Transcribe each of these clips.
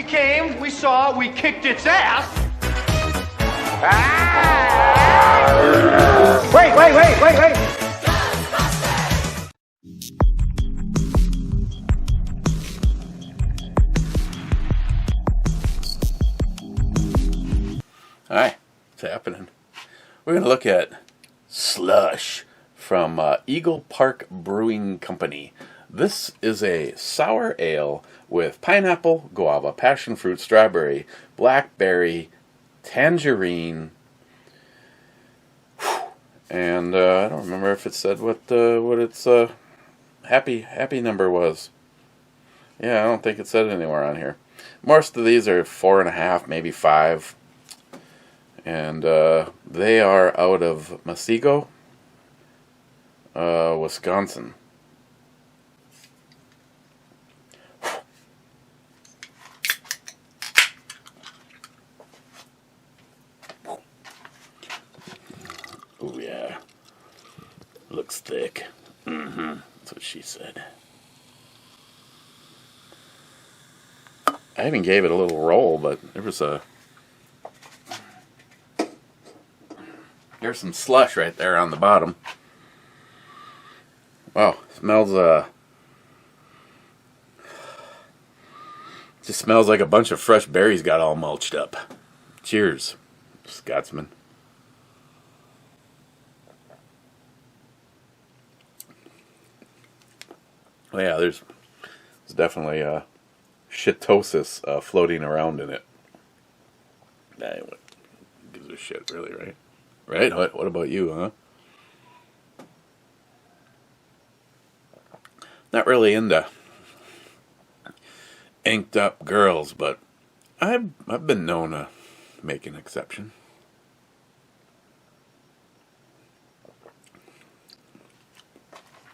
We came, we saw, we kicked its ass. Wait. Hi, what's happening? We're going to look at Slush from Eagle Park Brewing Company. This is a sour ale with pineapple, guava, passion fruit, strawberry, blackberry, tangerine, and I don't remember if it said what its happy number was. Yeah, I don't think it said anywhere on here. Most of these are 4.5, maybe 5. And they are out of Muskego, Wisconsin. Oh yeah, looks thick. That's what she said. I even gave it a little roll, but there's some slush right there on the bottom. Wow, smells just smells like a bunch of fresh berries got all mulched up. Cheers, Scotsman. Oh yeah, there's definitely shitosis floating around in it. What gives a shit, really, right? Right? What about you, huh? Not really into inked up girls, but I've been known to make an exception.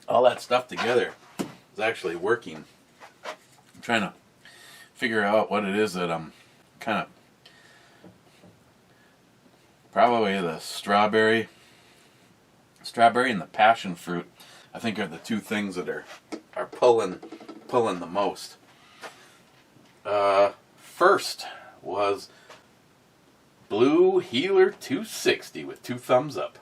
All that stuff together is actually working. I'm trying to figure out what it is that I'm kind of... Probably the strawberry and the passion fruit, I think, are the two things that are pulling the most. First was Blue Healer 260 with 2 thumbs up.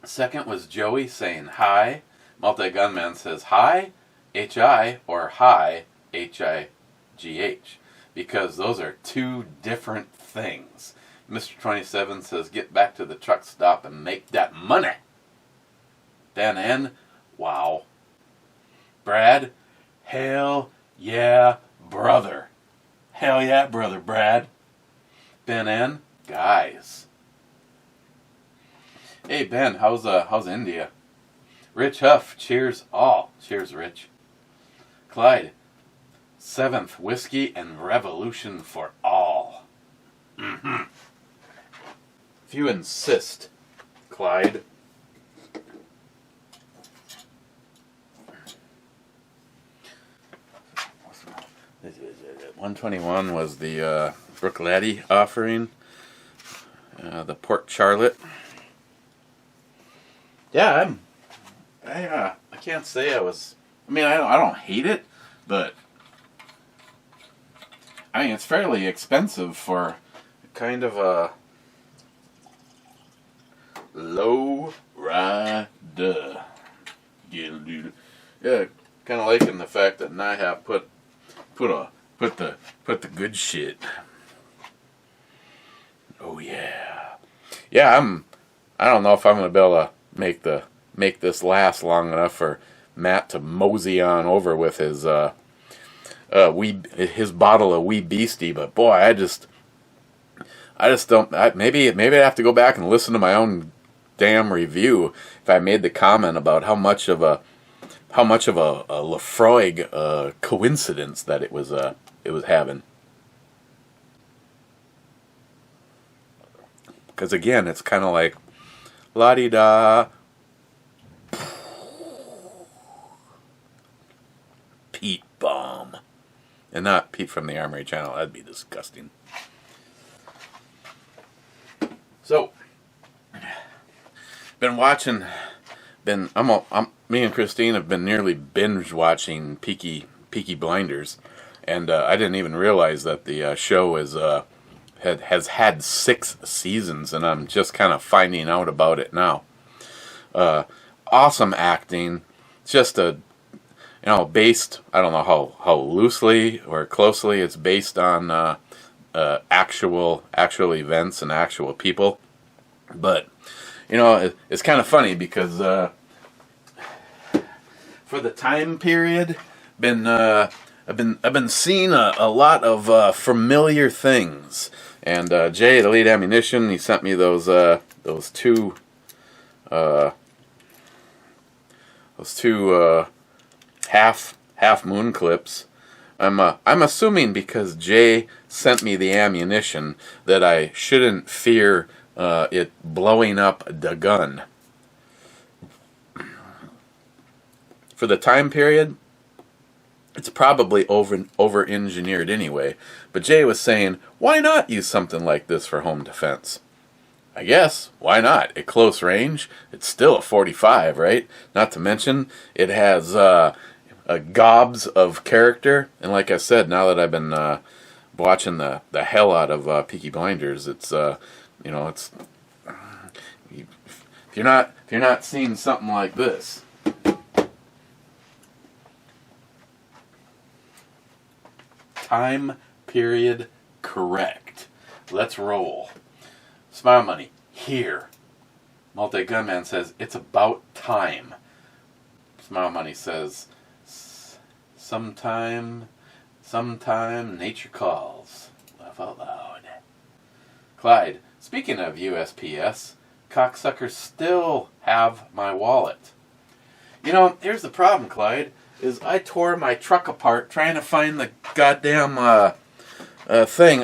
Second was Joey saying hi. Multi Gunman says hi, H-I, or hi, H-I-G-H, because those are two different things. Mr. 27 says, get back to the truck stop and make that money. Dan N, wow. Brad, hell yeah, brother. Hell yeah, brother, Brad. Ben N, guys. Hey, Ben, how's India? Rich Huff, cheers all. Cheers, Rich. Clyde, 7th whiskey and revolution for all. If you insist, Clyde. $121 was the Brook Laddie offering. The Port Charlotte. Yeah, I can't say I was. I mean, I don't hate it, but I mean, it's fairly expensive for kind of a low rider. Yeah, kind of liking the fact that NIHAP put the good shit. Oh yeah, yeah. I don't know if I'm gonna be able to make this last long enough for Matt to mosey on over with his bottle of Wee Beastie, but boy, I just don't. Maybe I'd have to go back and listen to my own damn review if I made the comment about how much of a Lefroy coincidence that it was having. Because again, it's kind of like la-di-da, Pete bomb, and not Pete from the Armory Channel. That'd be disgusting. So, been watching. Me and Christine have been nearly binge watching Peaky Blinders. And I didn't even realize that the show has had 6 seasons, and I'm just kind of finding out about it now. Awesome acting, just based, I don't know how loosely or closely it's based on actual events and actual people, but it's kind of funny because for the time period, I've been seeing a lot of familiar things. And Jay, the lead ammunition, he sent me those two half moon clips. I'm assuming because Jay sent me the ammunition that I shouldn't fear it blowing up the gun. For the time period, it's probably over engineered anyway. But Jay was saying, why not use something like this for home defense? I guess, why not? At close range, it's still a 45, right? Not to mention, it has gobs of character. And like I said, now that I've been watching the hell out of Peaky Blinders, it's it's if you're not seeing something like this. Time period correct. Let's roll. Smile Money, here. Multi-Gunman says, it's about time. Smile Money says, sometime nature calls. Laugh out loud. Clyde, speaking of USPS, cocksuckers still have my wallet. Here's the problem, Clyde, is I tore my truck apart trying to find the goddamn thing.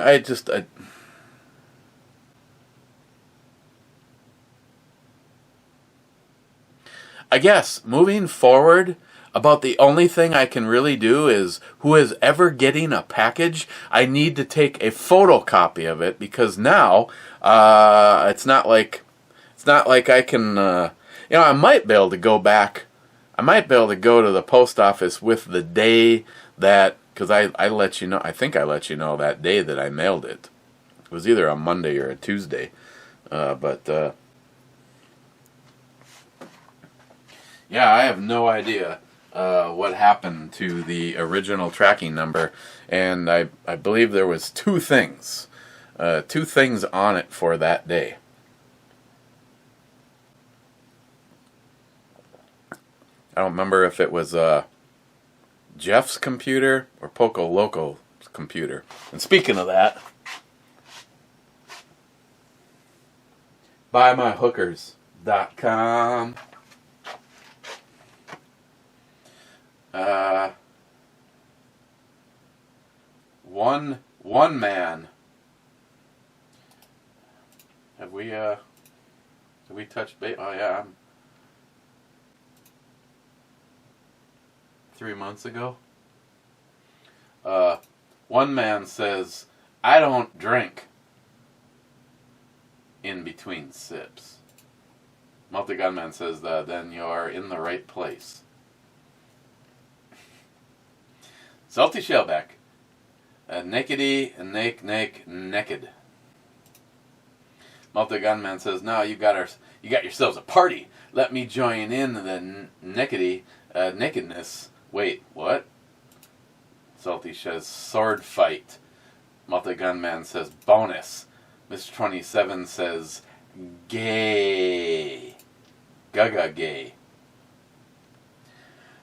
I guess moving forward, about the only thing I can really do is who is ever getting a package, I need to take a photocopy of it, because now it's not like I can I might be able to go back. I might be able to go to the post office with the day that, because I let you know, I think I let you know that day that I mailed it. It was either a Monday or a Tuesday. But yeah, I have no idea what happened to the original tracking number. And I believe there was two things on it for that day. I don't remember if it was Jeff's computer or Poco Loco's computer. And speaking of that, buymyhookers.com. One man. Have we touched base? Oh yeah, 3 months ago. One man says, I don't drink in between sips. Multi-Gunman says that then you are in the right place. Salty Shellback. Nakedy, naked. Multi-Gunman says, now you got yourselves a party. Let me join in the nakedy, nakedness. Wait, what? Salty says, sword fight. Multi-Gunman says, bonus. Mr. 27 says, gay. Gaga gay.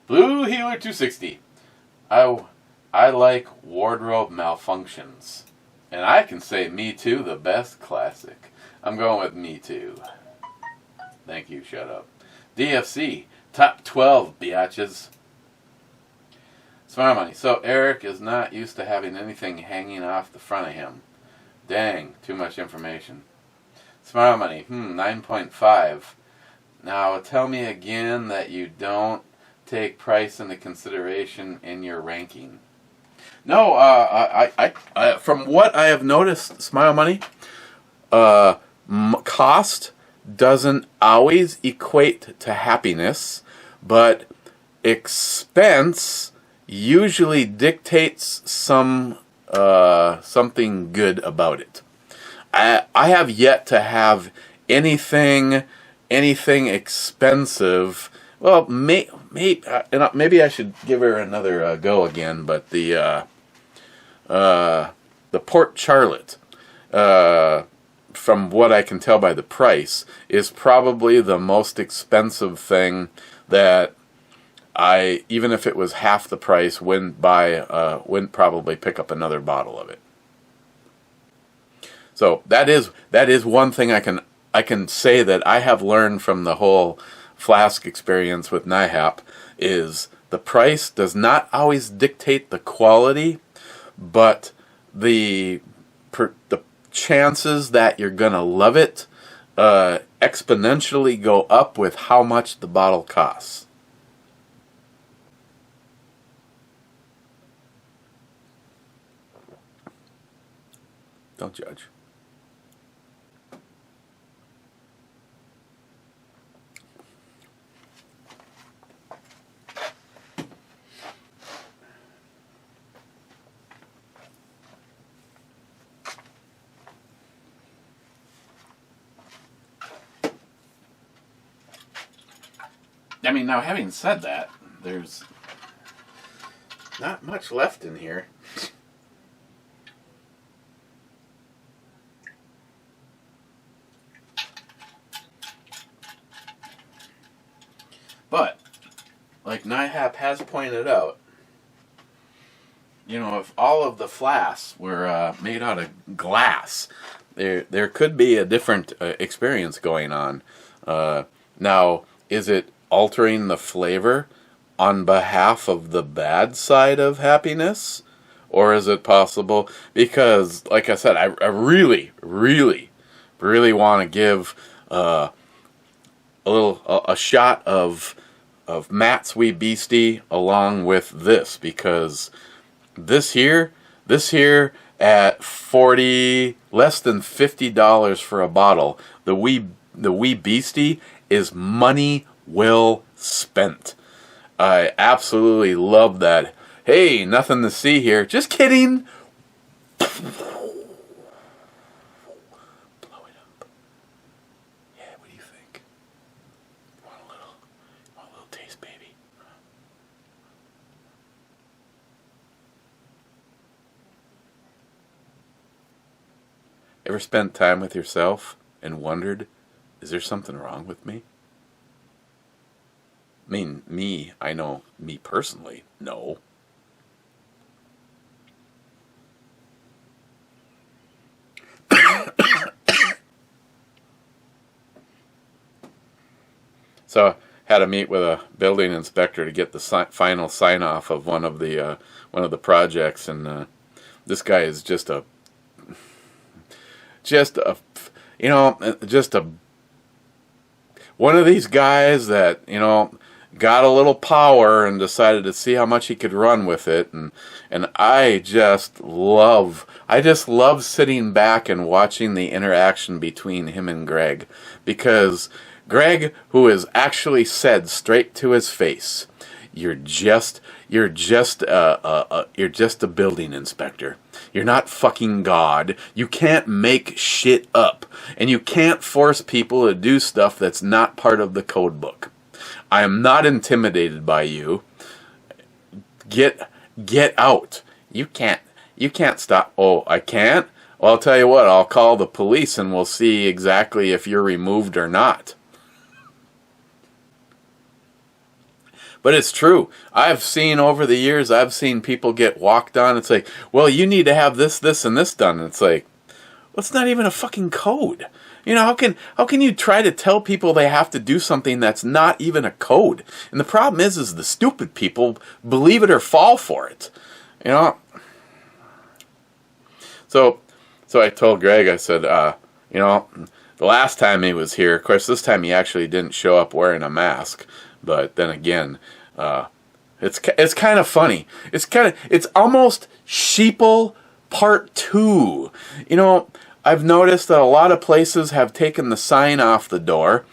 Blue Healer 260. I like wardrobe malfunctions. And I can say Me Too, the best classic. I'm going with Me Too. Thank you, shut up. DFC, top 12, biatches. Smart Money. So Eric is not used to having anything hanging off the front of him. Dang, too much information. Smart Money, 9.5. Now tell me again that you don't take price into consideration in your ranking. No, I from what I have noticed, Smile Money, cost doesn't always equate to happiness, but expense usually dictates something good about it. I have yet to have anything expensive. Well, maybe I should give her another go again. But the Port Charlotte, from what I can tell by the price, is probably the most expensive thing that I, even if it was half the price, wouldn't probably pick up another bottle of it. So that is one thing I can say that I have learned from the whole flask experience with NIHAP, is the price does not always dictate the quality, but the chances that you're gonna love it exponentially go up with how much the bottle costs. Don't judge. I mean, now having said that, there's not much left in here. But, like NIHAP has pointed out, you know, if all of the flasks were made out of glass, there could be a different experience going on. Now, is it altering the flavor on behalf of the bad side of happiness? Or is it possible, because, like I said, I really, really, really want to give a shot of Matt's Wee Beastie along with this, because this here at less than $50 for a bottle, the Wee Beastie is money well spent. I absolutely love that. Hey, nothing to see here. Just kidding. Blow it up. Yeah, what do you think? Want a little taste, baby? Ever spent time with yourself and wondered, is there something wrong with me? I mean, I know, me personally, no. So, had to meet with a building inspector to get the final sign-off of one of the projects, and this guy is just a one of these guys that, you know, got a little power and decided to see how much he could run with it, and I just love sitting back and watching the interaction between him and Greg, because Greg, who has actually said straight to his face, you're just a building inspector. You're not fucking God. You can't make shit up, and you can't force people to do stuff that's not part of the code book. I am not intimidated by you. Get out. You can't stop. Oh, I can't? Well, I'll tell you what, I'll call the police and we'll see exactly if you're removed or not. But it's true. I've seen over the years, people get walked on. It's like, well, you need to have this, this, and this done. And it's like, well, it's not even a fucking code. You know, how can you try to tell people they have to do something that's not even a code? And the problem is the stupid people believe it or fall for it. You know? So I told Greg, I said, you know, the last time he was here, of course, this time he actually didn't show up wearing a mask. But then again, it's kind of funny. It's almost Sheeple Part 2. You know, I've noticed that a lot of places have taken the sign off the door.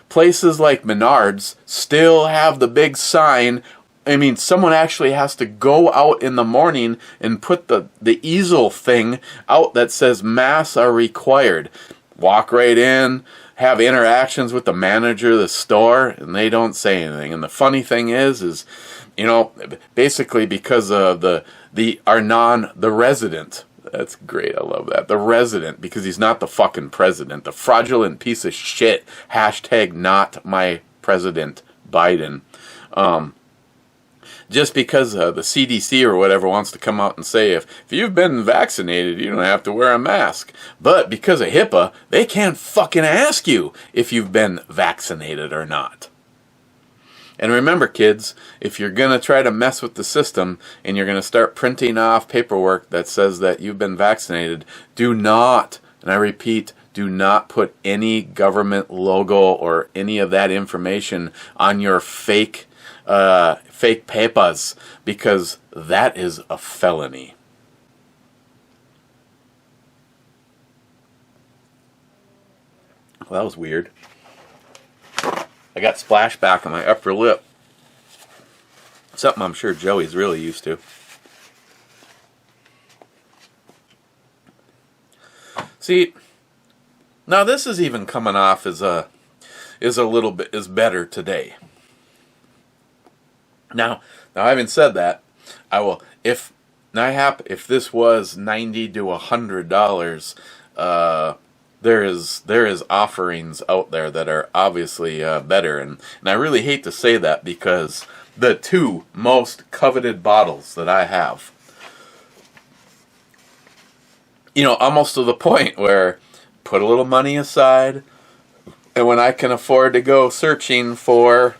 Places like Menards still have the big sign I mean, someone actually has to go out in the morning and put the easel thing out that says masks are required. Walk right in, have interactions with the manager of the store, and they don't say anything. And the funny thing is, you know, basically because of the resident. That's great. I love that. The resident, because he's not the fucking president. The fraudulent piece of shit. Hashtag not my president, Biden. Just because the CDC or whatever wants to come out and say if you've been vaccinated, you don't have to wear a mask. But because of HIPAA, they can't fucking ask you if you've been vaccinated or not. And remember, kids, if you're going to try to mess with the system and you're going to start printing off paperwork that says that you've been vaccinated, do not, and I repeat, do not put any government logo or any of that information on your fake papers, because that is a felony. Well, that was weird. I got splashback on my upper lip. Something I'm sure Joey's really used to. See, now this is even coming off as a little bit is better today. Now having said that, I will if this was $90 to $100, there is offerings out there that are obviously better, and I really hate to say that because the two most coveted bottles that I have, you know, almost to the point where put a little money aside, and when I can afford to go searching for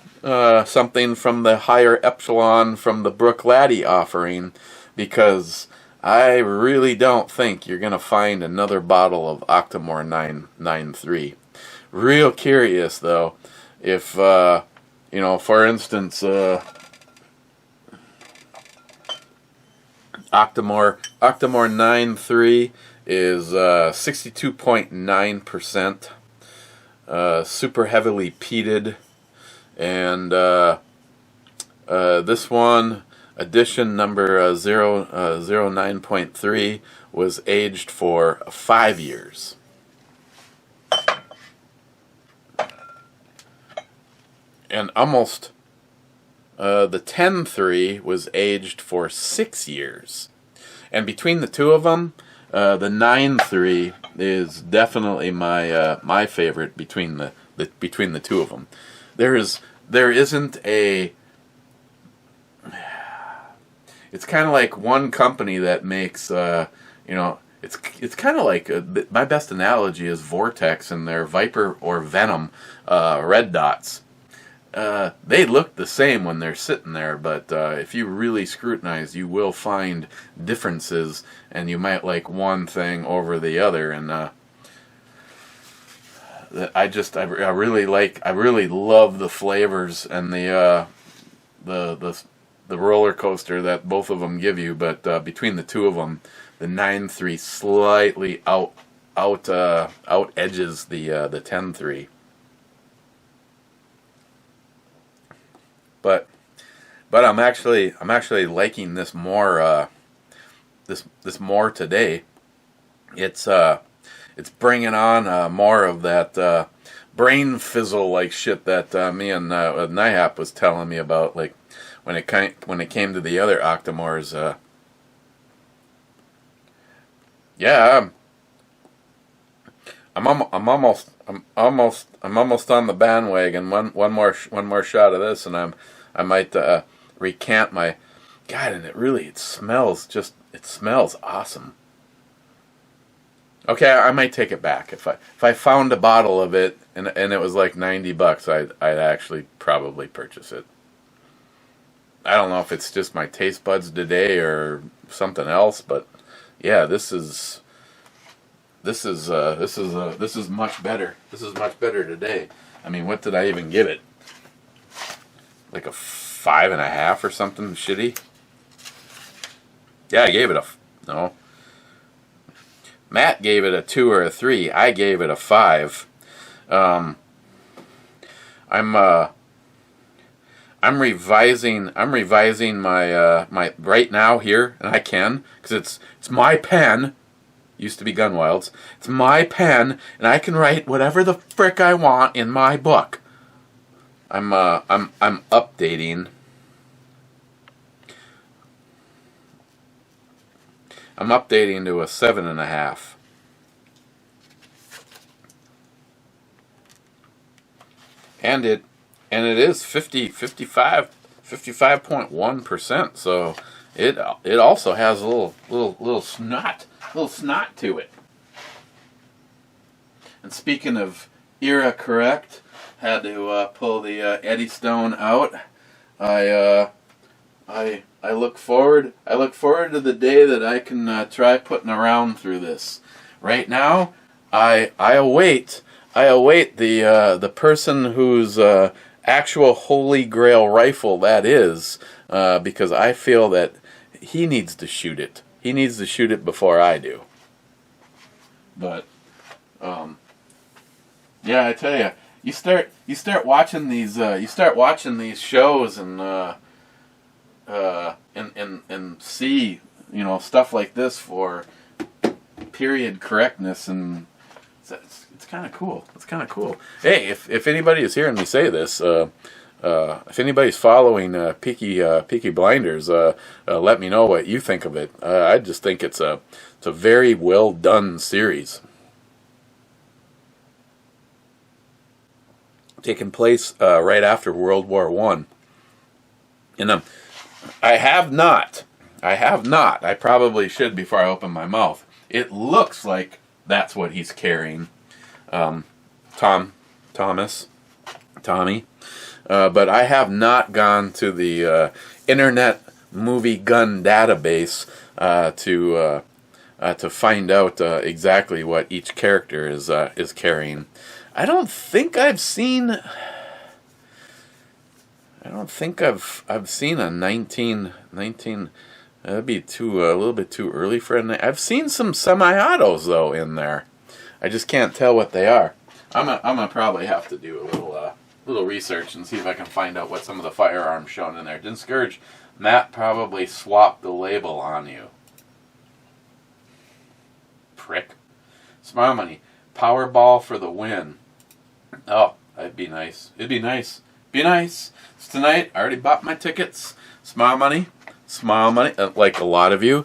something from the higher echelon from the Brook Laddie offering, because I really don't think you're going to find another bottle of Octomore 993. Real curious, though, if, you know, for instance, Octomore 9.3 is 62.9%, super heavily peated, and this one, edition number 09.3, was aged for 5 years. And almost the 10.3 was aged for 6 years. And between the two of them, the 9.3 is definitely my favorite between the two of them. There isn't a. It's kind of like one company that makes, you know, it's kind of like my best analogy is Vortex and their Viper or Venom red dots. They look the same when they're sitting there, but if you really scrutinize, you will find differences, and you might like one thing over the other. And I really love the flavors and the roller coaster that both of them give you. But between the two of them, the 9.3 slightly out edges the 10.3. But I'm actually liking this more this more today. It's bringing on more of that brain fizzle like shit that me and Nihap was telling me about, like when it came to the other Octomores. Yeah, I'm almost on the bandwagon. One more shot of this, and I might recant my God. And it smells awesome. Okay, I might take it back. If I found a bottle of it and it was like $90, I'd actually probably purchase it. I don't know if it's just my taste buds today or something else, but yeah, this is much better. This is much better today. I mean, what did I even give it? Like a 5.5 or something shitty? Yeah, I gave it no. Matt gave it a 2 or a 3. I gave it a 5. I'm I'm revising my my right now here, and I can because it's my pen. Used to be Gunwild's. It's my pen, and I can write whatever the frick I want in my book. I'm updating. I'm updating to a 7.5. And it is 55.1%. So it also has a little snot to it. And speaking of era correct, had to pull the Eddystone out. I look forward to the day that I can try putting a round through this. Right now, I await the person whose actual holy grail rifle that is, because I feel that he needs to shoot it. He needs to shoot it before I do. But yeah, I tell you, you start watching these shows and see, you know, stuff like this for period correctness, and it's kind of cool. It's kind of cool. Hey, if anybody is hearing me say this, if anybody's following Peaky Blinders, let me know what you think of it. I just think it's a very well done series, taking place right after World War I. And I have not. I probably should before I open my mouth. It looks like that's what he's carrying. Tommy. But I have not gone to the Internet Movie Gun Database to find out exactly what each character is carrying. I don't think I've seen a 19. That'd be a little bit too early for it. I've seen some semi-autos though in there. I just can't tell what they are. I'm gonna probably have to do a little research and see if I can find out what some of the firearms shown in there. Didn't Scourge. Matt probably swapped the label on you. Prick. Smile Money. Powerball for the win. Oh, that'd be nice. It'd be nice. Be nice. It's tonight. I already bought my tickets. Smile Money. Like a lot of you.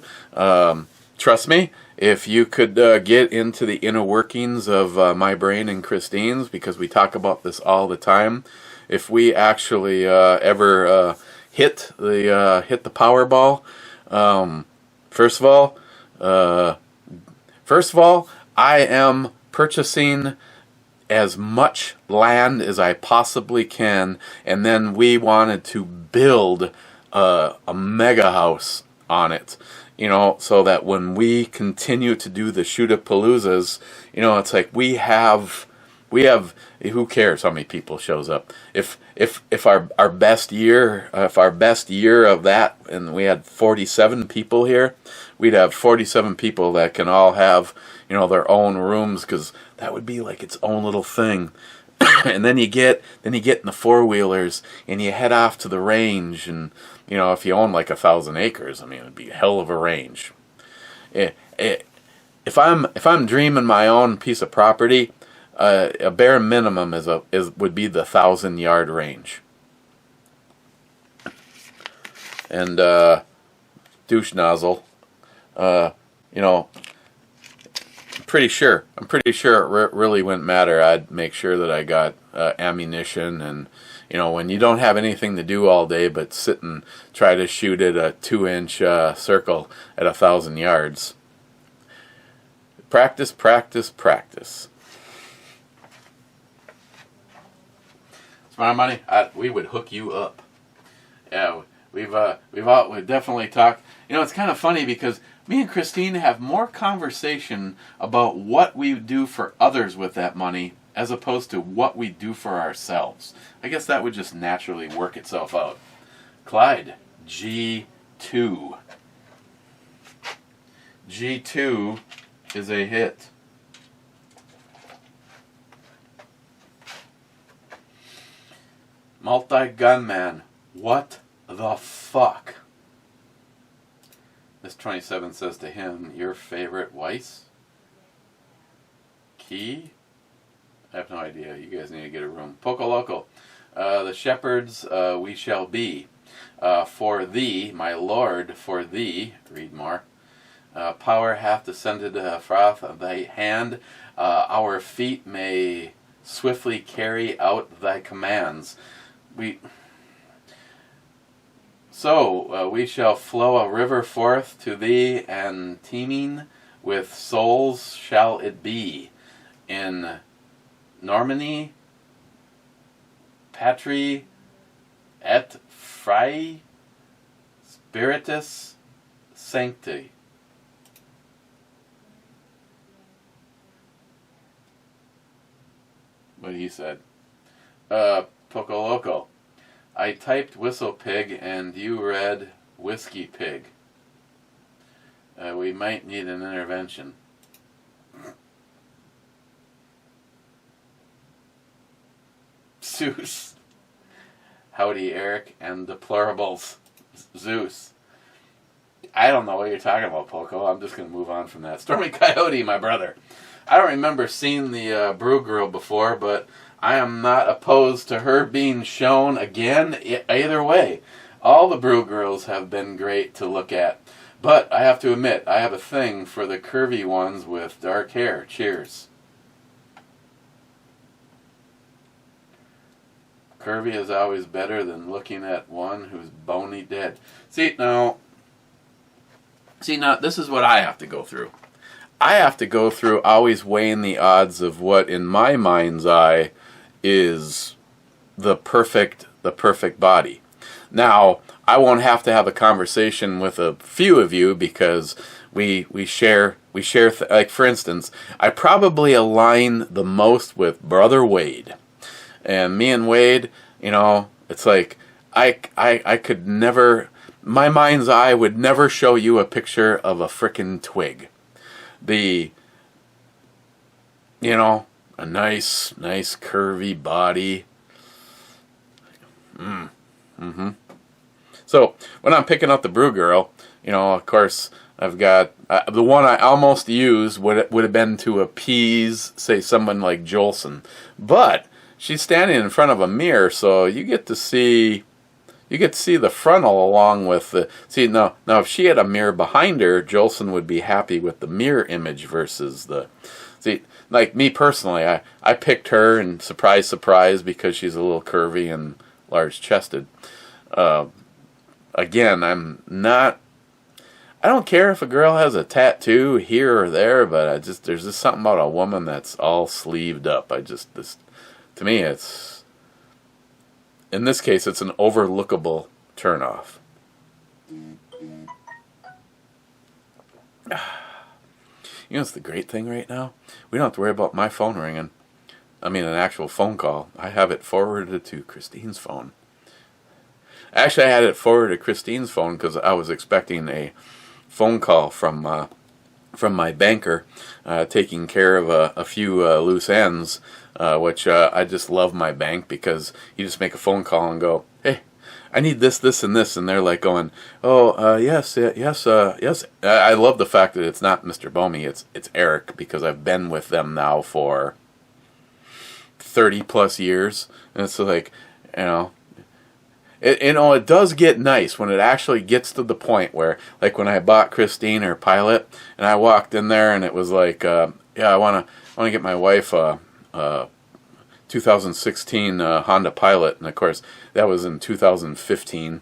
Trust me, if you could get into the inner workings of my brain and Christine's, because we talk about this all the time, if we actually ever hit the Powerball, first of all, I am purchasing as much land as I possibly can, and then we wanted to build a mega house on it, you know, so that when we continue to do the Shoot-a-Paloozas, you know, it's like we have, who cares how many people shows up? If our best year of that, and we had 47 people here, we'd have 47 people that can all have, you know, their own rooms, because that would be like its own little thing. And then you get in the four-wheelers and you head off to the range, and you know, if you own like 1,000 acres, I mean, it'd be a hell of a range. If I'm dreaming my own piece of property, a bare minimum would be the 1,000-yard range. And douche nozzle, you know. I'm pretty sure it really wouldn't matter. I'd make sure that I got ammunition, and you know, when you don't have anything to do all day but sit and try to shoot at a 2-inch circle at 1,000 yards. Practice. Smart Money, we would hook you up. Yeah, we've definitely talked. You know, it's kind of funny because me and Christine have more conversation about what we do for others with that money as opposed to what we do for ourselves. I guess that would just naturally work itself out. Clyde, G2. G2 is a hit. Multi-gunman. What the fuck? Miss 27 says to him, your favorite Weiss? Key? I have no idea. You guys need to get a room. Poco Loco. The shepherds we shall be. For thee, my lord, for thee, read more. Power hath descended froth of thy hand. Our feet may swiftly carry out thy commands. So we shall flow a river forth to thee, and teeming with souls shall it be. In Normandy, Patri, et Frei, Spiritus Sancti. What he said. Poco Loco. I typed whistle pig and you read whiskey pig. We might need an intervention. Zeus. Howdy, Eric and deplorables. Zeus. I don't know what you're talking about, Poco. I'm just going to move on from that. Stormy Coyote, my brother. I don't remember seeing the Brew Girl before, but I am not opposed to her being shown again either way. All the Brew Girls have been great to look at. But I have to admit, I have a thing for the curvy ones with dark hair. Cheers. Curvy is always better than looking at one who's bony dead. See, now, this is what I have to go through. I have to go through always weighing the odds of what, in my mind's eye, is the perfect body. Now, I won't have to have a conversation with a few of you because we share like, for instance, I probably align the most with Brother Wade. And me and Wade, you know, it's like I could never, my mind's eye would never show you a picture of a frickin' twig. You know, a nice curvy body. So when I'm picking up the Brew Girl, you know, of course, I've got the one I almost used would have been to appease, say, someone like Jolson, but she's standing in front of a mirror, so you get to see the frontal along with the... See, now if she had a mirror behind her, Jolson would be happy with the mirror image versus the... See, like me personally, I picked her, and surprise, because she's a little curvy and large-chested. Again, I don't care if a girl has a tattoo here or there, but there's just something about a woman that's all sleeved up. To me, in this case, it's an overlookable turnoff. You know what's the great thing right now? We don't have to worry about my phone ringing. I mean, an actual phone call. I have it forwarded to Christine's phone. Actually, I had it forwarded to Christine's phone because I was expecting a phone call from my banker taking care of a few loose ends, which I just love my bank because you just make a phone call and go, hey, I need this, this, and this, and they're like going, oh, yes. I love the fact that it's not Mr. Bomey, it's Eric, because I've been with them now for 30 plus years, and it's like, you know, it does get nice when it actually gets to the point where, like when I bought Christine her Pilot, and I walked in there and it was like, yeah, I want to get my wife a 2016 Honda Pilot, and of course that was in 2015,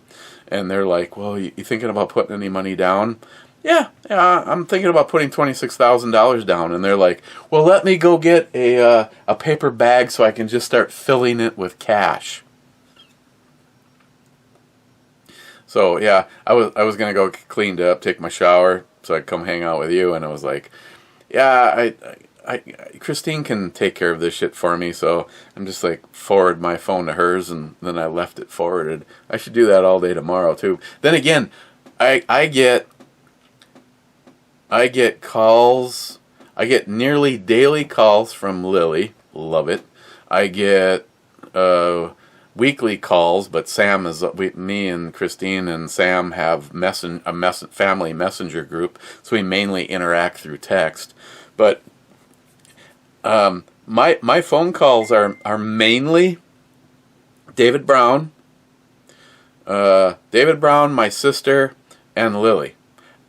and they're like, well, you thinking about putting any money down? Yeah, I'm thinking about putting $26,000 down, and they're like, well, let me go get a paper bag so I can just start filling it with cash. So yeah, I was gonna go get cleaned up, take my shower, so I'd come hang out with you, and I was like, yeah, Christine can take care of this shit for me, so I'm just like forward my phone to hers, and then I left it forwarded. I should do that all day tomorrow too. Then again, I get calls. I get nearly daily calls from Lily. Love it. I get weekly calls, but Sam is me and Christine and Sam have family messenger group, so we mainly interact through text. But my phone calls are mainly David Brown, my sister, and Lily.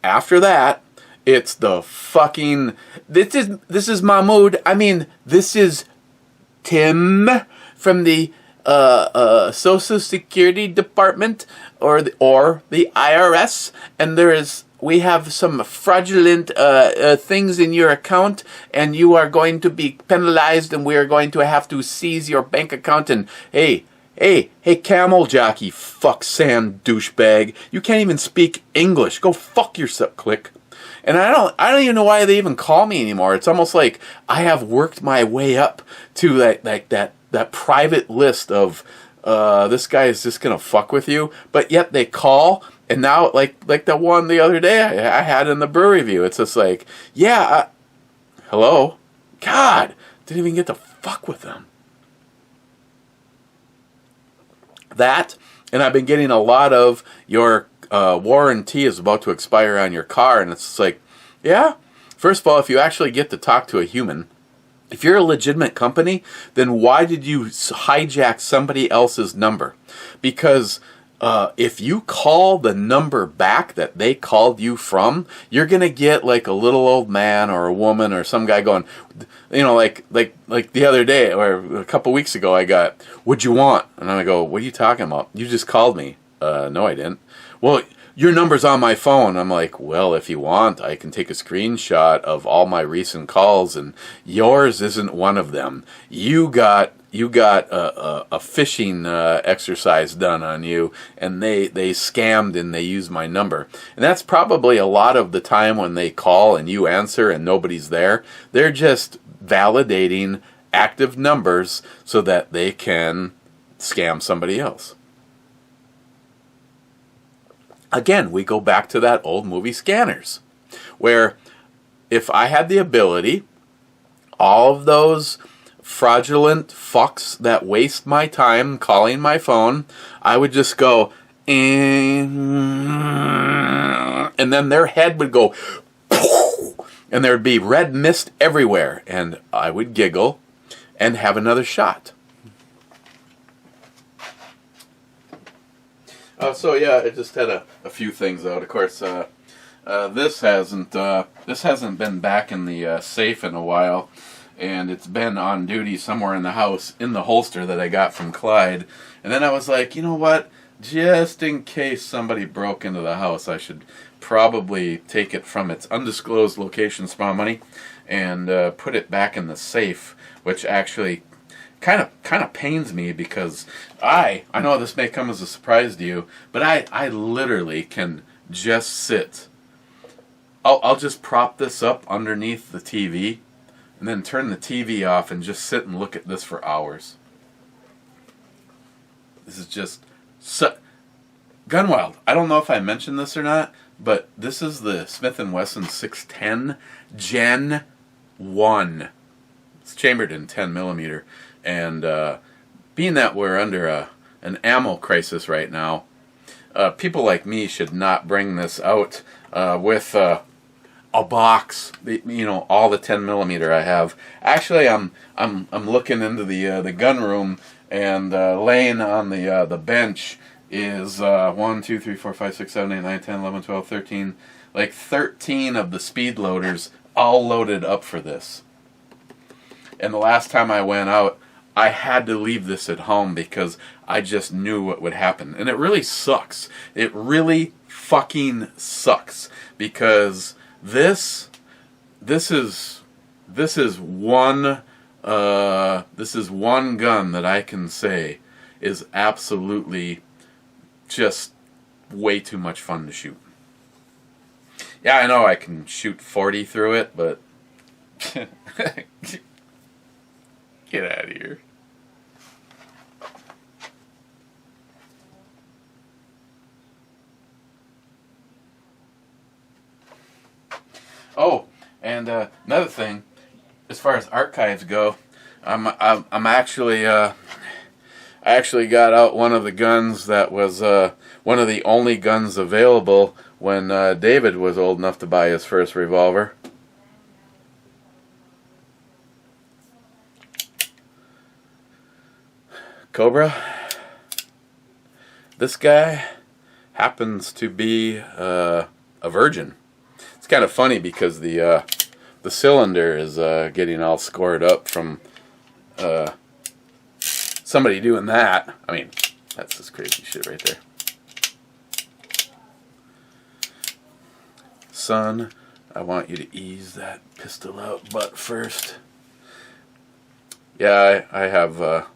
After that, it's the fucking this is Mahmoud. I mean, this is Tim from the Social Security Department or the IRS, and we have some fraudulent things in your account, and you are going to be penalized, and we are going to have to seize your bank account. And hey, camel jockey, fuck sand douchebag, you can't even speak English. Go fuck yourself, click. And I don't even know why they even call me anymore. It's almost like I have worked my way up to that private list of this guy is just gonna fuck with you. But yet they call, and now like the one the other day I had in the brew review. It's just like, yeah, hello, God, didn't even get to fuck with them. That, and I've been getting a lot of your warranty is about to expire on your car, and it's like, yeah, first of all, if you actually get to talk to a human, if you're a legitimate company, then why did you hijack somebody else's number? Because if you call the number back that they called you from, you're gonna get like a little old man or a woman or some guy going, you know, like the other day or a couple weeks ago, I got, "What'd you want?" And I go, "What are you talking about? You just called me." No, I didn't. "Well, your number's on my phone." I'm like, "Well, if you want, I can take a screenshot of all my recent calls, and yours isn't one of them. You got a phishing exercise done on you, and they scammed and they used my number." And that's probably a lot of the time when they call and you answer and nobody's there. They're just validating active numbers so that they can scam somebody else. Again, we go back to that old movie Scanners, where if I had the ability, all of those fraudulent fucks that waste my time calling my phone, I would just go, and then their head would go, and there'd be red mist everywhere, and I would giggle and have another shot. So yeah, I just had a few things out. Of course, this hasn't been back in the safe in a while, and it's been on duty somewhere in the house in the holster that I got from Clyde. And then I was like, you know what? Just in case somebody broke into the house, I should probably take it from its undisclosed location, small money, and put it back in the safe, which actually kind of pains me, because I know this may come as a surprise to you, but I literally can just sit. I'll just prop this up underneath the TV and then turn the TV off and just sit and look at this for hours. This is just Gunwild. I don't know if I mentioned this or not, but this is the Smith & Wesson 610 Gen 1. It's chambered in 10 millimeter. And being that we're under an ammo crisis right now, people like me should not bring this out with a box. You know, all the 10 millimeter I have. Actually, I'm looking into the gun room, and laying on the bench is 1, 2, 3, 4, 5, 6, 7, 8, 9, 10, 11, 12, 13, like 13 of the speed loaders all loaded up for this. And the last time I went out, I had to leave this at home because I just knew what would happen. And it really sucks. It really fucking sucks, because this is one gun that I can say is absolutely just way too much fun to shoot. Yeah, I know I can shoot 40 through it, but get out of here. Oh, and another thing, as far as archives go, I'm actually I I actually got out one of the guns that was one of the only guns available when David was old enough to buy his first revolver. Cobra. This guy happens to be a virgin. It's kind of funny because the cylinder is getting all scored up from somebody doing that. I mean, that's just crazy shit right there. Son, I want you to ease that pistol out butt first. Yeah, I have.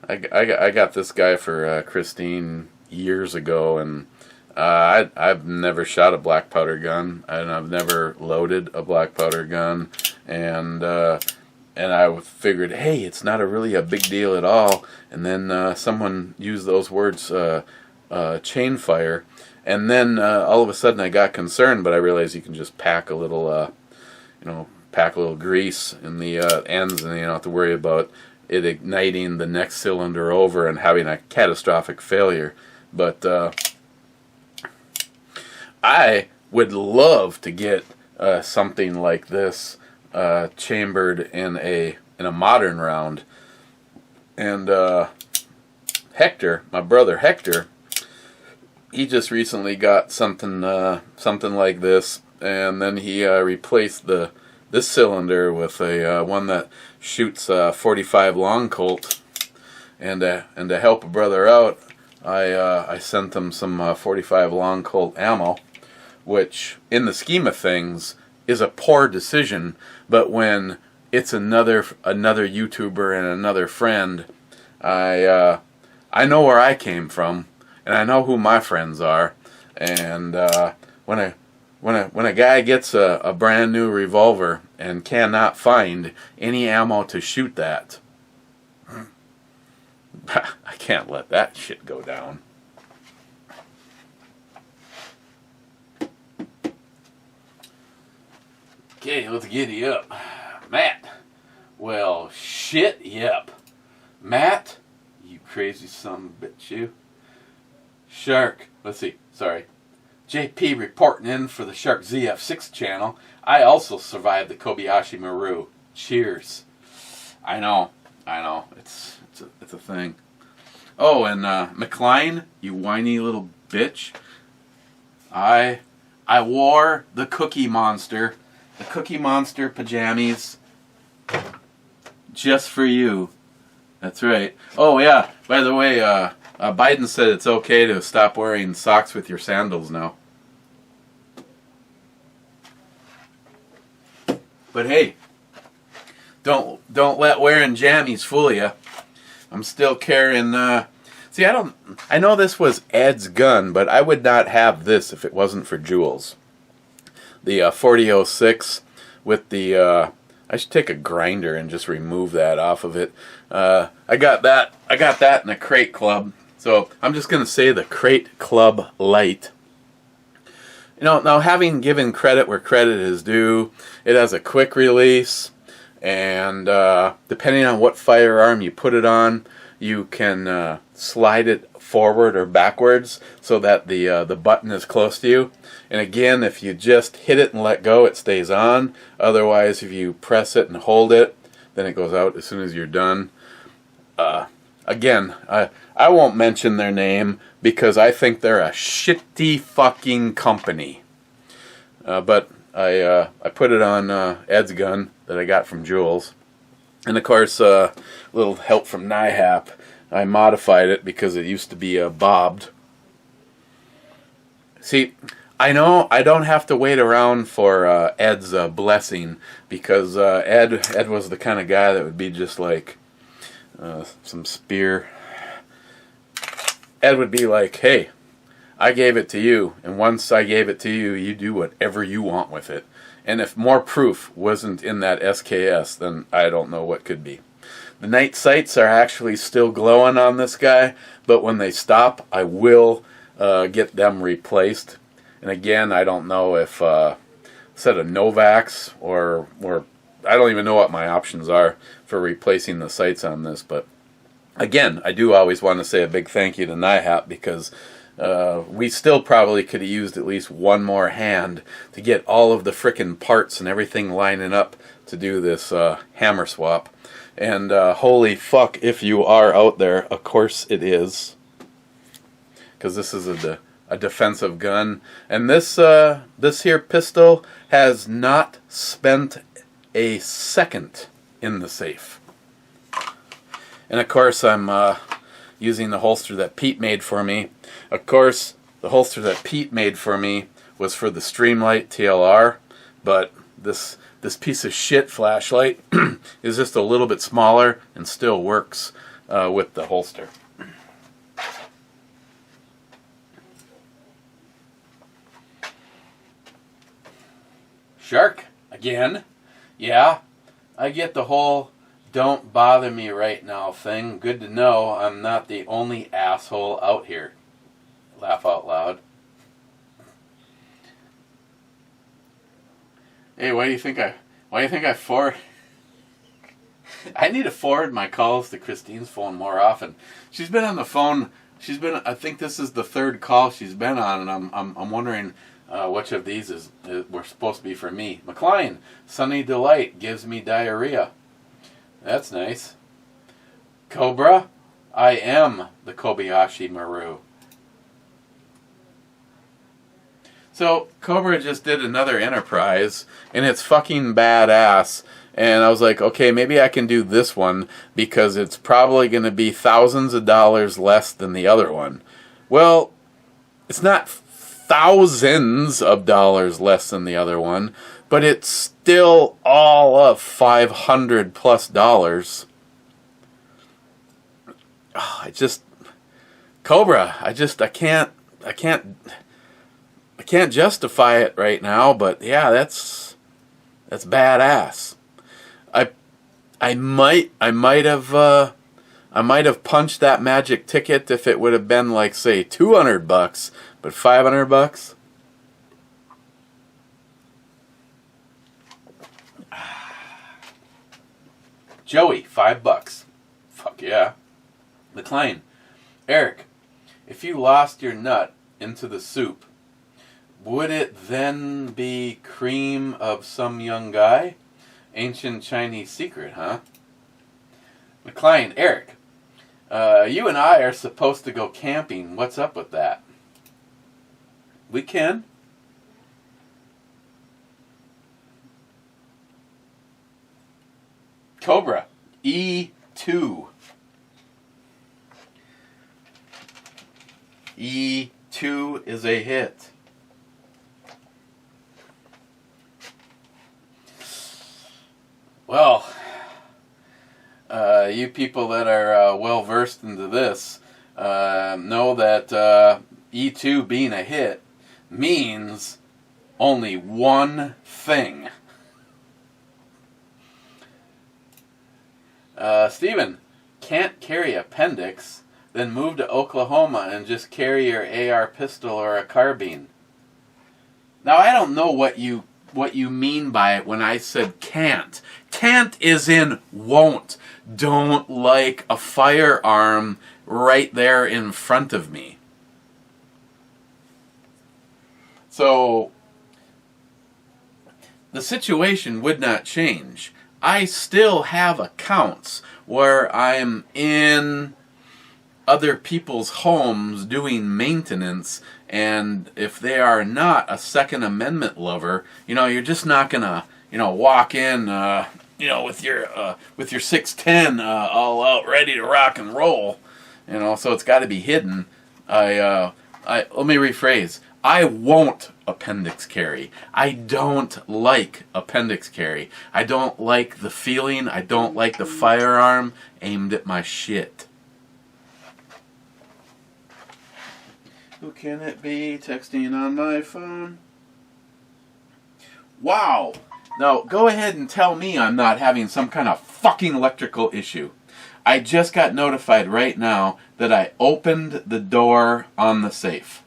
I got this guy for Christine years ago, and I've never shot a black powder gun, and I've never loaded a black powder gun, and I figured, hey, it's not really a big deal at all. And then someone used those words, chain fire, and then all of a sudden I got concerned, but I realized you can just pack a little, pack a little grease in the ends, and you don't have to worry about it igniting the next cylinder over and having a catastrophic failure. But I would love to get something like this chambered in a modern round. And Hector, my brother Hector, he just recently got something like this, and then he replaced this cylinder with a one that shoots 45 long Colt, and to help a brother out, I sent him some 45 long Colt ammo, which in the scheme of things is a poor decision, but when it's another YouTuber and another friend, I know where I came from, and I know who my friends are, and when a guy gets a brand new revolver and cannot find any ammo to shoot that, I can't let that shit go down. Okay, let's giddy up. Matt. Well, shit, yep. Matt, you crazy son of a bitch, you. Shark, let's see, sorry. JP reporting in for the Shark ZF6 channel. I also survived the Kobayashi Maru. Cheers. I know. It's a thing. Oh, and McLean, you whiny little bitch. I wore the Cookie Monster pajamas just for you. That's right. Oh yeah. By the way, Biden said it's okay to stop wearing socks with your sandals now. But hey, don't let wearing jammies fool you. I'm still carrying. See, I know this was Ed's gun, but I would not have this if it wasn't for Jules. The 4006 with the. I should take a grinder and just remove that off of it. I got that in a Crate Club. So I'm just gonna say the Crate Club Light. Now having given credit where credit is due, it has a quick release, and depending on what firearm you put it on, you can slide it forward or backwards so that the button is close to you. And again, if you just hit it and let go, it stays on. Otherwise, if you press it and hold it, then it goes out as soon as you're done. Again, I won't mention their name because I think they're a shitty fucking company. But I put it on Ed's gun that I got from Jules. And of course, a little help from NIHAP. I modified it because it used to be bobbed. See, I know I don't have to wait around for Ed's blessing, because Ed was the kind of guy that would be just like some spear. Ed would be like, hey, I gave it to you, and once I gave it to you, you do whatever you want with it. And if more proof wasn't in that SKS, then I don't know what could be. The night sights are actually still glowing on this guy, but when they stop, I will get them replaced. And again, I don't know if set of Novaks or I don't even know what my options are for replacing the sights on this, but Again, I do always want to say a big thank you to NIHAP because we still probably could have used at least one more hand to get all of the frickin' parts and everything lining up to do this hammer swap. And holy fuck, if you are out there, of course it is. Because this is a defensive gun. And this here pistol has not spent a second in the safe. And of course I'm using the holster that Pete made for me. Of course, the holster that Pete made for me was for the Streamlight TLR, but this piece of shit flashlight is just a little bit smaller and still works with the holster. Shark again. Yeah, I get the whole don't bother me right now thing. Good to know I'm not the only asshole out here. Laugh out loud. Hey, why do you think I forward? I need to forward my calls to Christine's phone more often. She's been on the phone. I think this is the third call she's been on, and I'm wondering which of these were supposed to be for me. McLean, Sunny Delight gives me diarrhea. That's nice. Cobra, I am the Kobayashi Maru. So, Cobra just did another Enterprise, and it's fucking badass. And I was like, okay, maybe I can do this one, because it's probably going to be thousands of dollars less than the other one. Well, it's not thousands of dollars less than the other one, but it's still all of $500+. Cobra, I can't justify it right now, but yeah, that's badass. I might have punched that magic ticket if it would have been like, say, $200, but $500. Joey, $5. Fuck yeah. McLean, Eric, if you lost your nut into the soup, would it then be cream of some young guy? Ancient Chinese secret, huh? McLean, Eric, you and I are supposed to go camping. What's up with that? We can. Cobra, E2. E2 is a hit. Well, you people that are well versed into this know that E2 being a hit means only one thing. Steven, can't carry appendix, then move to Oklahoma and just carry your AR pistol or a carbine. Now, I don't know what you mean by it when I said can't. Can't is in won't. Don't like a firearm right there in front of me. So, the situation would not change. I still have accounts where I'm in other people's homes doing maintenance, and if they are not a Second Amendment lover, you're just not gonna, walk in, with your 610 all out ready to rock and roll, so it's got to be hidden. Let me rephrase. I won't appendix carry. I don't like appendix carry. I don't like the feeling. I don't like the firearm aimed at my shit. Who can it be texting on my phone? Wow. Now, go ahead and tell me I'm not having some kind of fucking electrical issue. I just got notified right now that I opened the door on the safe.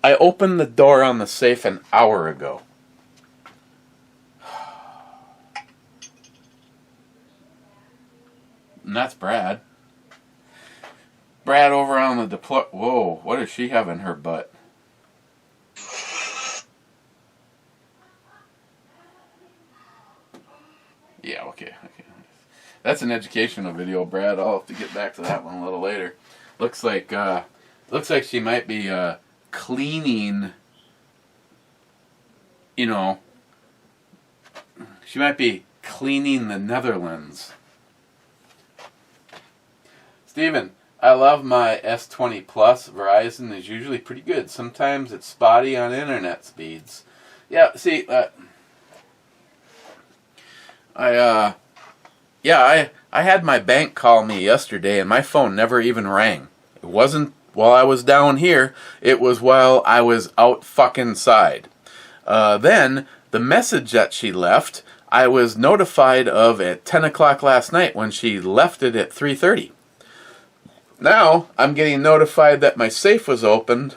I opened the door on the safe an hour ago. that's Brad. Brad over on the deploy. Whoa, what does she have in her butt? Yeah, okay. That's an educational video, Brad. I'll have to get back to that one a little later. Looks like she might be cleaning. You know, she might be cleaning the Netherlands. Steven, I love my S20 Plus. Verizon is usually pretty good. Sometimes it's spotty on internet speeds. Yeah, see, I had my bank call me yesterday and my phone never even rang. It wasn't while I was down here. It was while I was out fucking side. Then the message that she left, I was notified of at 10 o'clock last night when she left it at 3:30. Now I'm getting notified that my safe was opened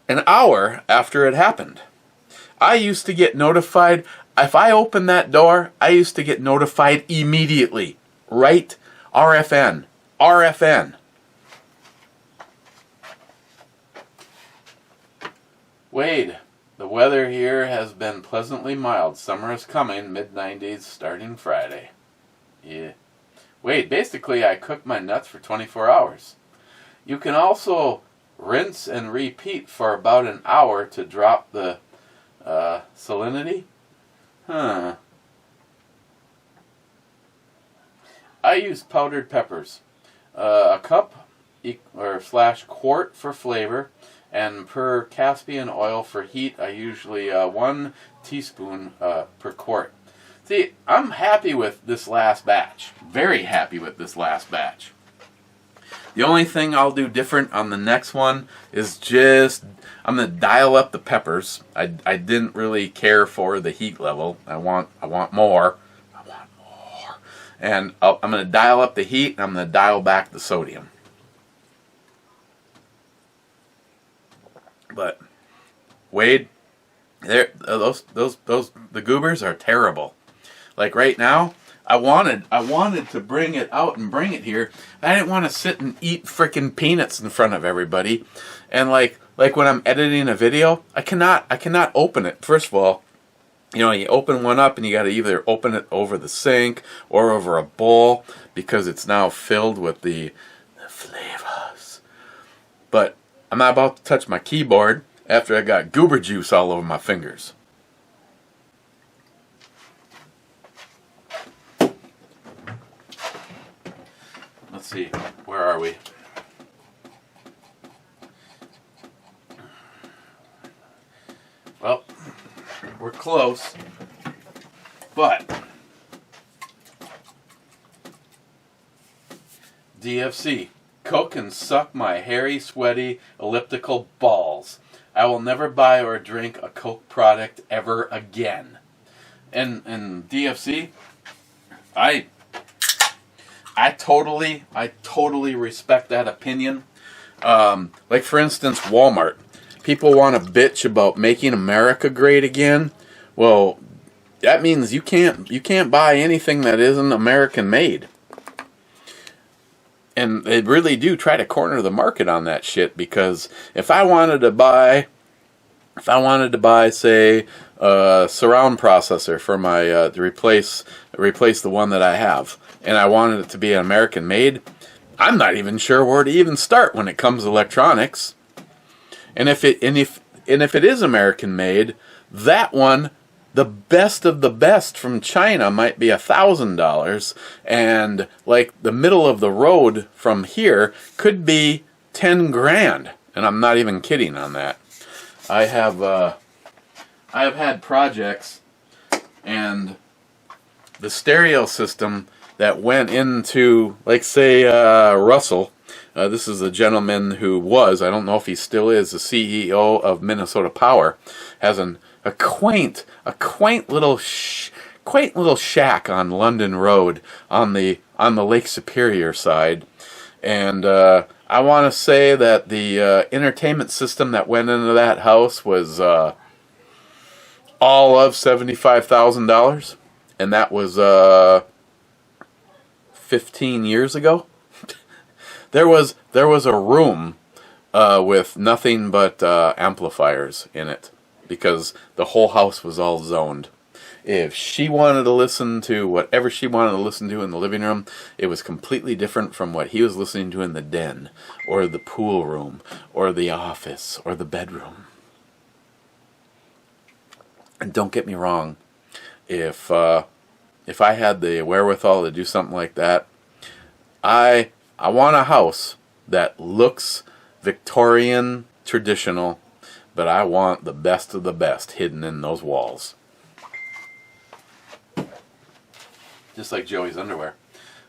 an hour after it happened. I used to get notified. If I opened that door, I used to get notified immediately. Right? RFN. RFN. Wade, the weather here has been pleasantly mild. Summer is coming, mid-90s starting Friday. Yeah. Wade, basically I cook my nuts for 24 hours. You can also rinse and repeat for about an hour to drop the salinity. Huh. I use powdered peppers. A cup or / quart for flavor, and per Caspian oil for heat, I usually 1 teaspoon per quart. See, I'm happy with this last batch. Very happy with this last batch. The only thing I'll do different on the next one is just, I'm going to dial up the peppers. I didn't really care for the heat level. I want more. And I'm going to dial up the heat and I'm going to dial back the sodium. But Wade, the goobers are terrible. Like right now, I wanted to bring it out and bring it here. I didn't want to sit and eat frickin' peanuts in front of everybody. And like when I'm editing a video, I cannot open it. First of all, you know, you open one up and you got to either open it over the sink or over a bowl because it's now filled with the flavors. But I'm not about to touch my keyboard after I got goober juice all over my fingers. Let's see, where are we? Well, we're close, but DFC, Coke can suck my hairy, sweaty, elliptical balls. I will never buy or drink a Coke product ever again. And DFC, I totally respect that opinion. Like for instance, Walmart. People want to bitch about making America great again. Well, that means you can't buy anything that isn't American made. And they really do try to corner the market on that shit, because if I wanted to buy, say, a surround processor for my to replace the one that I have, and I wanted it to be American made, I'm not even sure where to even start when it comes to electronics. And if it is American made, that one, the best of the best from China, might be $1,000, and like the middle of the road from here could be 10 grand, and I'm not even kidding on that. I have had projects, and the stereo system that went into, like, say, Russell. This is a gentleman who was, I don't know if he still is, the CEO of Minnesota Power, has a quaint little shack on London Road on the Lake Superior side, and I want to say that the entertainment system that went into that house was all of $75,000, and that was 15 years ago, there was a room with nothing but amplifiers in it because the whole house was all zoned. If she wanted to listen to whatever she wanted to listen to in the living room, it was completely different from what he was listening to in the den, or the pool room, or the office, or the bedroom. And don't get me wrong, if I had the wherewithal to do something like that, I want a house that looks Victorian, traditional, but I want the best of the best hidden in those walls. Just like Joey's underwear.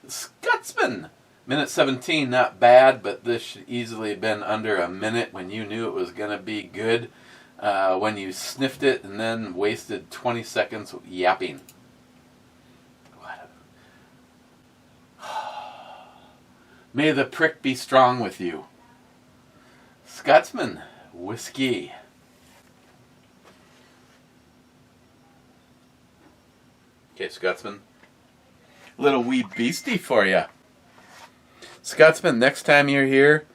Scotsman! Minute 17, not bad, but this should easily have been under a minute when you knew it was going to be good. When you sniffed it and then wasted 20 seconds yapping. May the prick be strong with you. Scotsman, whiskey. Okay, Scotsman. Little wee beastie for you. Scotsman, next time you're here,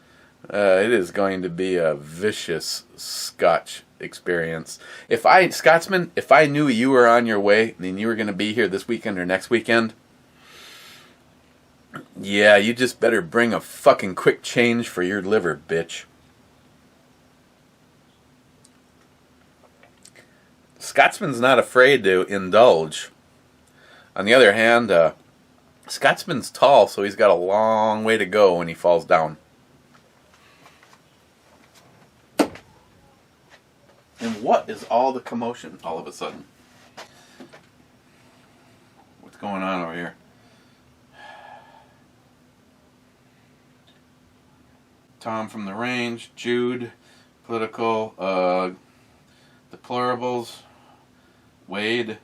it is going to be a vicious Scotch experience. Scotsman, if I knew you were on your way and you were going to be here this weekend or next weekend, yeah, you just better bring a fucking quick change for your liver, bitch. Scotsman's not afraid to indulge. On the other hand, Scotsman's tall, so he's got a long way to go when he falls down. And what is all the commotion all of a sudden? What's going on over here? Tom from the range, Jude, political, deplorables, Wade.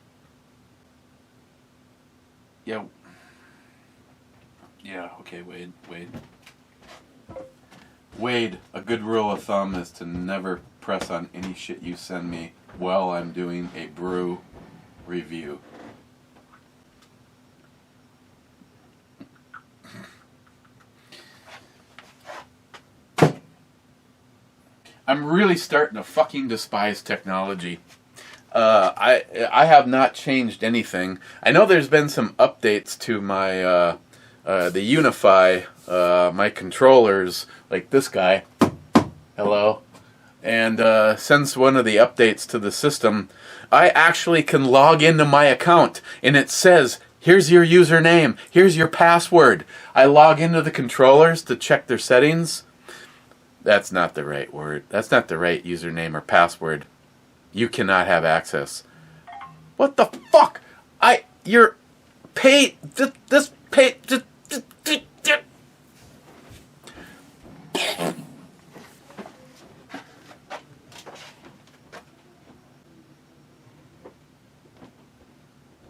Yeah, okay, Wade. Wade, a good rule of thumb is to never press on any shit you send me while I'm doing a brew review. I'm really starting to fucking despise technology. I have not changed anything. I know there's been some updates to my the Unify, my controllers, like this guy. Hello. And since one of the updates to the system, I actually can log into my account, and it says, here's your username, here's your password. I log into the controllers to check their settings. That's not the right word. That's not the right username or password. You cannot have access. What the fuck? You're paid. This paid.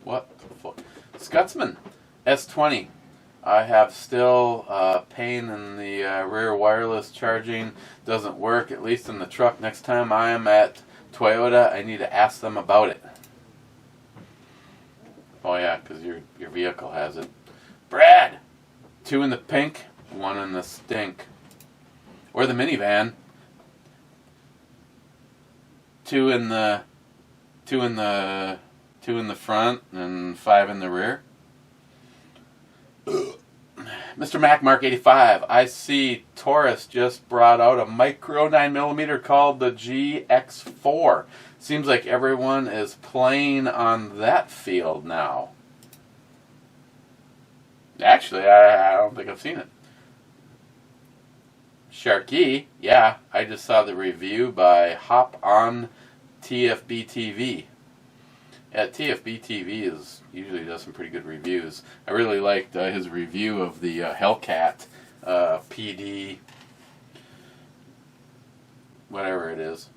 What the fuck? Scotsman, S20. I have still pain in the rear wireless charging. Doesn't work, at least in the truck. Next time I am at Toyota, I need to ask them about it. Oh yeah, because your vehicle has it. Brad! 2 in the pink, 1 in the stink. Or the minivan. 2 in the front and 5 in the rear. Mr. Mac Mark 85, I see Taurus just brought out a micro 9mm called the GX4. Seems like everyone is playing on that field now. Actually, I don't think I've seen it. Sharky, yeah, I just saw the review by Hop on TFB TV. Yeah, TFB TV usually does some pretty good reviews. I really liked his review of the Hellcat PD, whatever it is.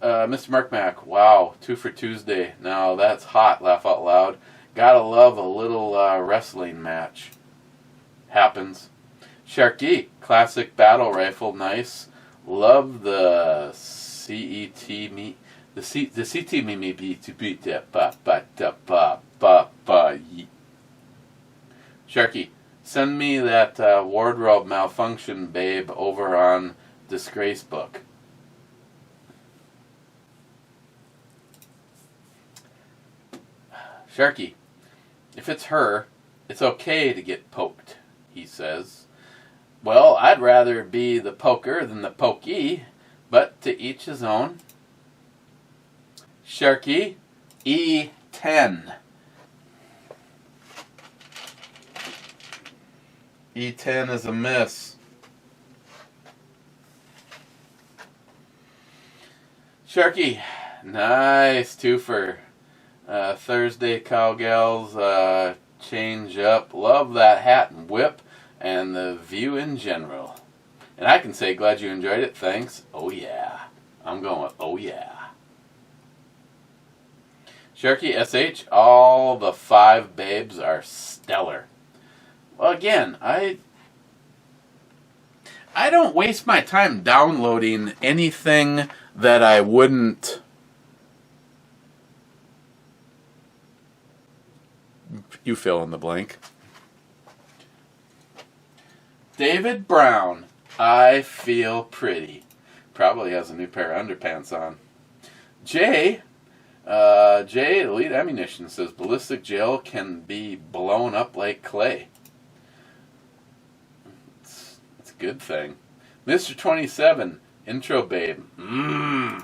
Mr. Mark Mac, wow, 2 for Tuesday. Now that's hot, laugh out loud. Gotta love a little wrestling match. Happens. Sharky, classic battle rifle, nice. Love the CET me. The CT me be to beat that Sharky, Send me that wardrobe malfunction babe over on Disgrace Book. Sharky, if it's her, it's okay to get poked, he says. Well, I'd rather be the poker than the pokey, but to each his own. Sharky, E10. E10 is a miss. Sharky, nice twofer. Thursday Cowgirls change up. Love that hat and whip and the view in general. And I can say glad you enjoyed it. Thanks. Oh yeah. I'm going with oh yeah. Sharky SH, all the 5 babes are stellar. Well, again, I don't waste my time downloading anything that I wouldn't. You fill in the blank. David Brown, I feel pretty. Probably has a new pair of underpants on. Jay, Elite Ammunition says ballistic gel can be blown up like clay. It's a good thing. Mr. 27, intro babe. Mr.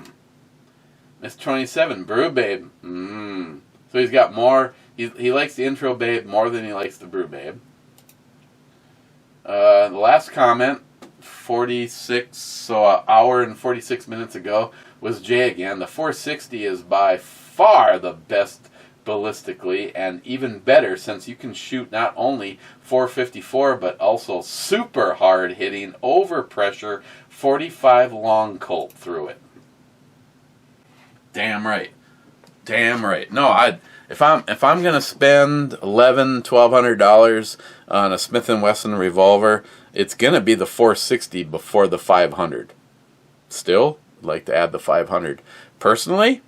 27, brew babe. So he's got more. He likes the intro babe more than he likes the brew babe. The last comment, 46, so an hour and 46 minutes ago, was Jay again. The 460 is by far the best ballistically, and even better since you can shoot not only 454 but also super hard hitting, over pressure 45 long Colt through it. Damn right. Damn right. No, if I'm gonna spend $1,200 on a Smith & Wesson revolver, it's gonna be the 460 before the 500. Still, I'd like to add the 500. Personally,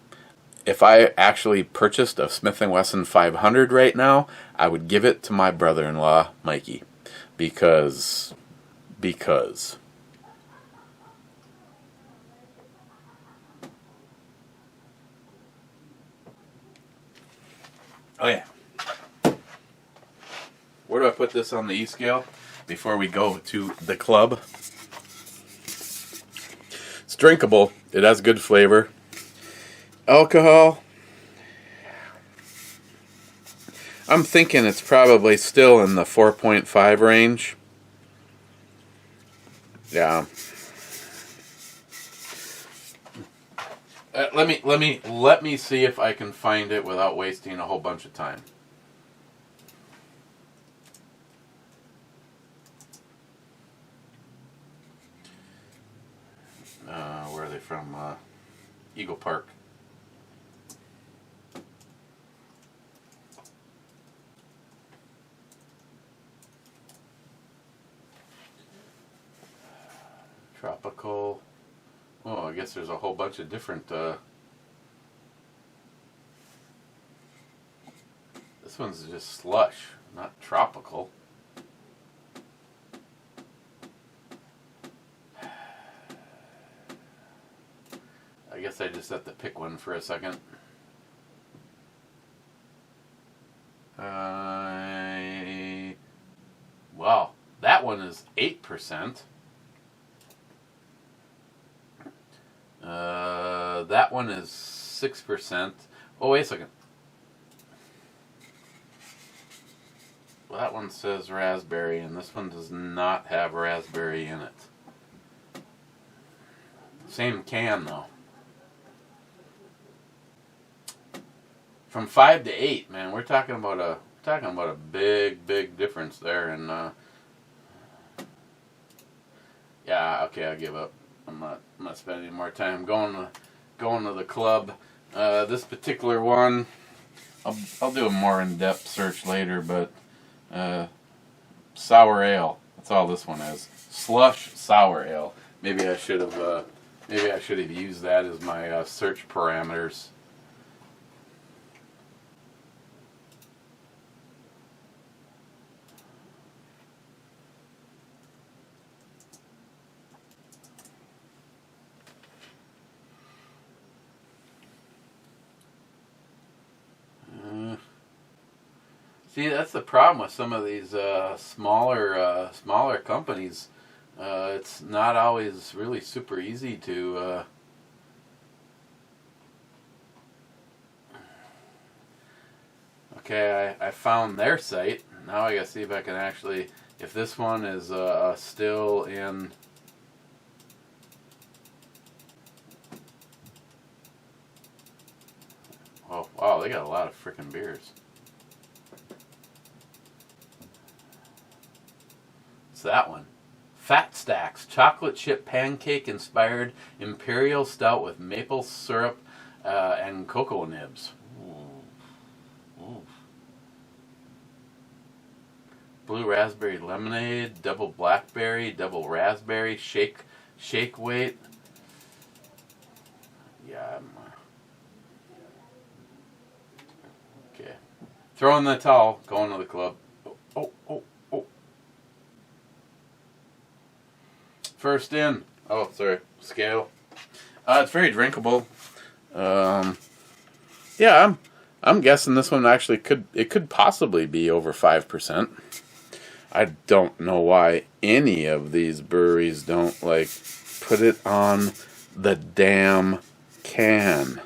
if I actually purchased a Smith & Wesson 500 right now, I would give it to my brother-in-law, Mikey, because. Oh yeah. Where do I put this on the E-scale before we go to the club? It's drinkable. It has good flavor. Alcohol. I'm thinking it's probably still in the 4.5 range. Yeah. Let me see if I can find it without wasting a whole bunch of time. Where are they from? Eagle Park. Tropical. Oh, I guess there's a whole bunch of different. This one's just slush, not tropical. I guess I just have to pick one for a second. Wow, that one is 8%. That one is 6%. Oh, wait a second. Well, that one says raspberry, and this one does not have raspberry in it. Same can, though. From 5 to 8, man, we're talking about a big difference there, and yeah, okay, I give up. I'm not spending any more time going to the club. This particular one, I'll do a more in-depth search later, but sour ale. That's all this one is. Slush sour ale. Maybe I should have used that as my search parameters. See, that's the problem with some of these smaller companies. It's not always really super easy to. Okay, I found their site. Now I gotta see if I can actually, if this one is still in. Oh wow, they got a lot of freaking beers. It's that one. Fat Stacks chocolate chip pancake inspired imperial stout with maple syrup and cocoa nibs. Ooh. Ooh. Blue raspberry lemonade, double blackberry, double raspberry, shake weight. Yeah. Okay. Throwing the towel, going to the club. Oh. First in. Oh, sorry. Scale. It's very drinkable. Yeah, I'm guessing this one actually could possibly be over 5%. I don't know why any of these breweries don't put it on the damn can.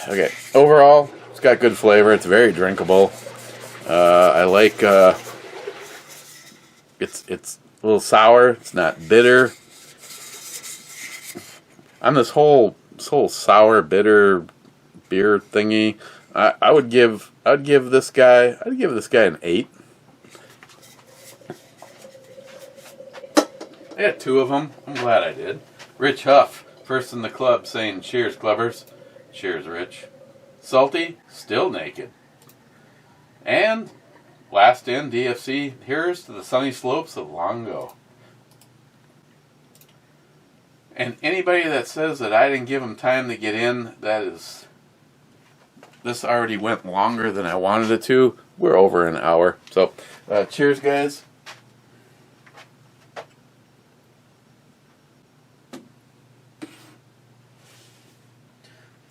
Okay, overall, it's got good flavor. It's very drinkable. I like. It's a little sour. It's not bitter. On this whole sour bitter beer thingy, I would give this guy an 8. I got 2 of them. I'm glad I did. Rich Huff, first in the club, saying cheers, clubbers. Cheers, Rich. Salty, still naked. And last in, DFC, here's to the sunny slopes of Longo. And anybody that says that I didn't give them time to get in, this already went longer than I wanted it to. We're over an hour. So, cheers, guys.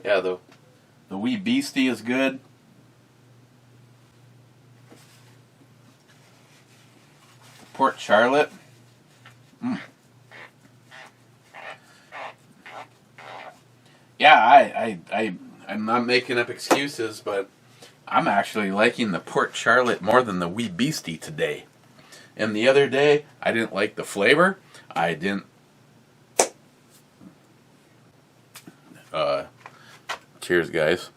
Yeah, the wee beastie is good. Port Charlotte. Yeah, I'm not making up excuses, but I'm actually liking the Port Charlotte more than the wee beastie today. And the other day, I didn't like the flavor. I didn't. Cheers, guys.